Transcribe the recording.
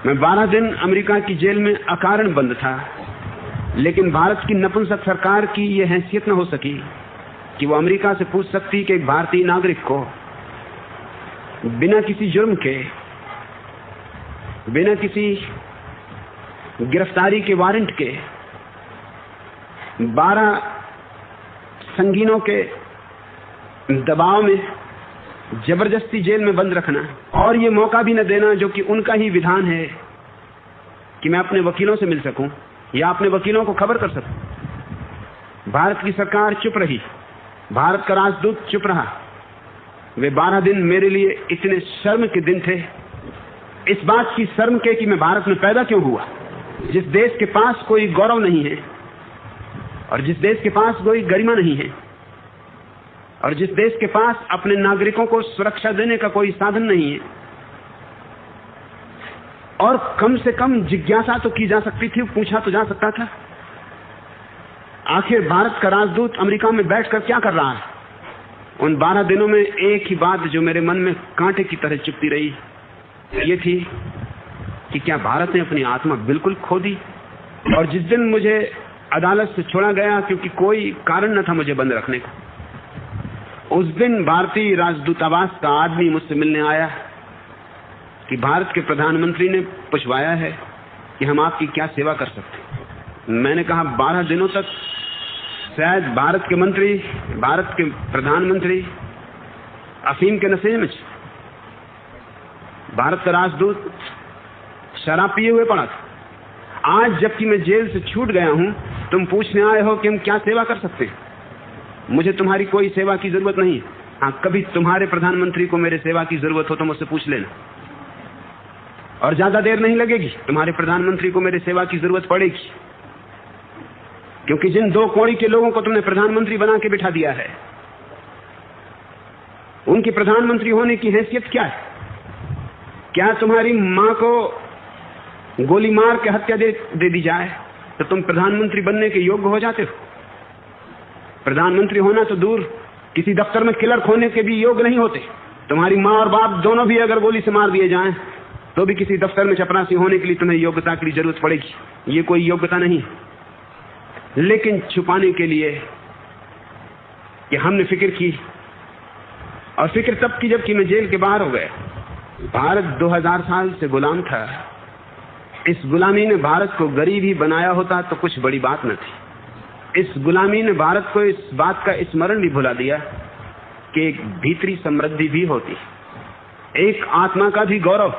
मैं 12 दिन अमेरिका की जेल में अकारण बंद था, लेकिन भारत की नपुंसक सरकार की यह हैसियत न हो सकी कि वो अमेरिका से पूछ सकती कि एक भारतीय नागरिक को बिना किसी जुर्म के, बिना किसी गिरफ्तारी के वारंट के 12 संगीनों के दबाव में जबरदस्ती जेल में बंद रखना और ये मौका भी न देना जो कि उनका ही विधान है कि मैं अपने वकीलों से मिल सकूं या अपने वकीलों को खबर कर सकूं। भारत की सरकार चुप रही, भारत का राजदूत चुप रहा। वे 12 दिन मेरे लिए इतने शर्म के दिन थे, इस बात की शर्म के कि मैं भारत में पैदा क्यों हुआ, जिस देश के पास कोई गौरव नहीं है और जिस देश के पास कोई गरिमा नहीं है और जिस देश के पास अपने नागरिकों को सुरक्षा देने का कोई साधन नहीं है। और कम से कम जिज्ञासा तो की जा सकती थी, पूछा तो जा सकता था आखिर भारत का राजदूत अमेरिका में बैठकर क्या कर रहा है। उन 12 दिनों में एक ही बात जो मेरे मन में कांटे की तरह चुभती रही, ये थी कि क्या भारत ने अपनी आत्मा बिल्कुल खो दी। और जिस दिन मुझे अदालत से छोड़ा गया क्योंकि कोई कारण न था मुझे बंद रखने का, उस दिन भारतीय राजदूतावास का आदमी मुझसे मिलने आया कि भारत के प्रधानमंत्री ने पूछवाया है कि हम आपकी क्या सेवा कर सकते हैं। मैंने कहा 12 दिनों तक शायद भारत के मंत्री, भारत के प्रधानमंत्री अफीम के नशे में, भारत का राजदूत शराब पिए हुए पड़ा था। आज जबकि मैं जेल से छूट गया हूं, तुम पूछने आए हो कि हम क्या सेवा कर सकते हैं। मुझे तुम्हारी कोई सेवा की जरूरत नहीं। हाँ, कभी तुम्हारे प्रधानमंत्री को मेरे सेवा की जरूरत हो तो मुझसे पूछ लेना, और ज्यादा देर नहीं लगेगी, तुम्हारे प्रधानमंत्री को मेरे सेवा की जरूरत पड़ेगी। क्योंकि जिन 2 कौड़ी के लोगों को तुमने प्रधानमंत्री बना के बिठा दिया है, उनकी प्रधानमंत्री होने की हैसियत क्या है? क्या तुम्हारी मां को गोली मार के हत्या दे दी जाए तो तुम प्रधानमंत्री बनने के योग्य हो जाते हो? प्रधानमंत्री होना तो दूर, किसी दफ्तर में क्लर्क होने के भी योग्य नहीं होते। तुम्हारी मां और बाप दोनों भी अगर गोली से मार दिए जाएं तो भी किसी दफ्तर में चपरासी होने के लिए तुम्हें योग्यता की जरूरत पड़ेगी। ये कोई योग्यता नहीं है। लेकिन छुपाने के लिए कि हमने फिक्र की, और फिक्र तब की जबकि मैं जेल के बाहर हो गया। भारत 2000 साल से गुलाम था। इस गुलामी ने भारत को गरीब ही बनाया होता तो कुछ बड़ी बात न थी। इस गुलामी ने भारत को इस बात का स्मरण भी भुला दिया कि एक भीतरी समृद्धि भी होती, एक आत्मा का भी गौरव।